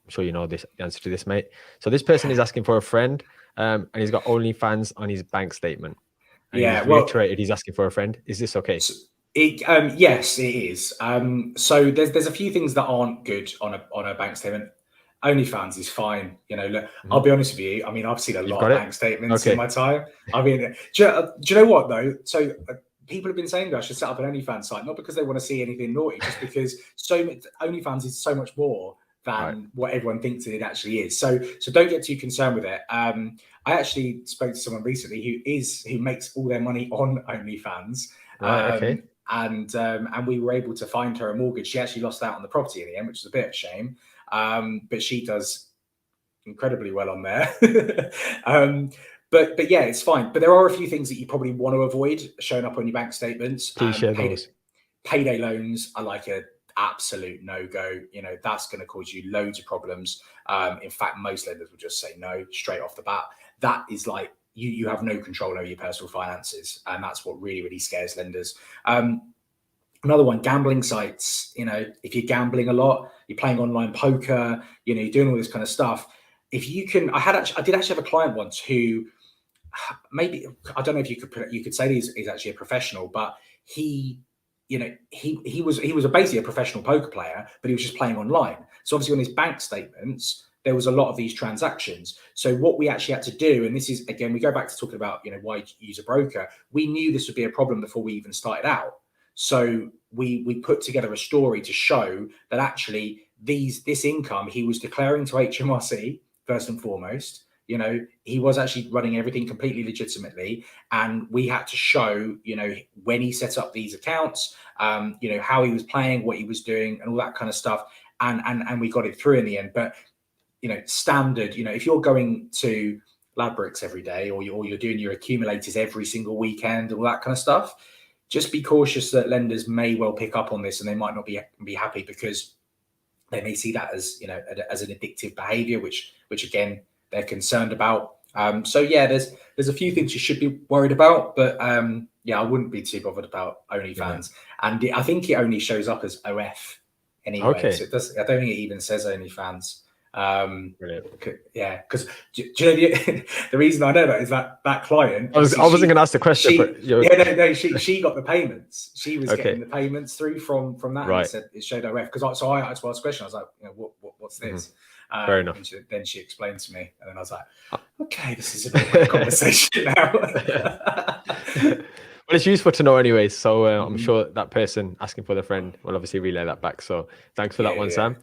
sure you know the answer to this, mate. So this person is asking for a friend, and he's got OnlyFans on his bank statement. And he's reiterated he's asking for a friend. Is this okay? Yes, it is. So there's a few things that aren't good on a bank statement. OnlyFans is fine. You know, look, I'll be honest with you. I mean, I've seen a lot of bank statements in my time. I mean, do you know what though? So people have been saying that I should set up an OnlyFans site, not because they want to see anything naughty, just because OnlyFans is so much more than what everyone thinks it actually is. So don't get too concerned with it. I actually spoke to someone recently who makes all their money on OnlyFans. And we were able to find her a mortgage. She actually lost out on the property in the end, which is a bit of a shame. But she does incredibly well on there. But yeah, it's fine. But there are a few things that you probably want to avoid showing up on your bank statements. Please share those. Payday loans are like an absolute no-go. You know, that's going to cause you loads of problems. In fact, most lenders will just say no straight off the bat. That is like, you have no control over your personal finances. And that's what really, really scares lenders. Another one, gambling sites. You know, if you're gambling a lot, you're playing online poker, you know, you're doing all this kind of stuff. If you can, I did actually have a client once who, maybe, I don't know if you could say he's actually a professional, but he was basically a professional poker player, but he was just playing online. So obviously on his bank statements, there was a lot of these transactions. So what we actually had to do, and this is, again, we go back to talking about, you know, why use a broker. We knew this would be a problem before we even started out. So we put together a story to show that actually this income he was declaring to HMRC, first and foremost. You know, he was actually running everything completely legitimately. And we had to show, you know, when he set up these accounts, you know, how he was playing, what he was doing, and all that kind of stuff. And we got it through in the end. But, you know, standard, you know, if you're going to Ladbrokes every day, or you're doing your accumulators every single weekend, all that kind of stuff, just be cautious that lenders may well pick up on this, and they might not be happy because they may see that as, you know, as an addictive behavior, which again, they're concerned about. So yeah, there's a few things you should be worried about, but yeah, I wouldn't be too bothered about OnlyFans. And I think it only shows up as OF anyway. So it does. I don't think it even says OnlyFans. Yeah, because do you know the reason I know that is that client. I wasn't going to ask the question, she got the payments. She was getting the payments through from that. And it said it showed OF because I had to ask a question. I was like, you know, what's this? Fair enough. And then she explained to me, and then I was like, okay, this is a bit of a conversation now. Well, it's useful to know anyway. So I'm sure that person asking for the friend will obviously relay that back. So thanks for that one, Sam.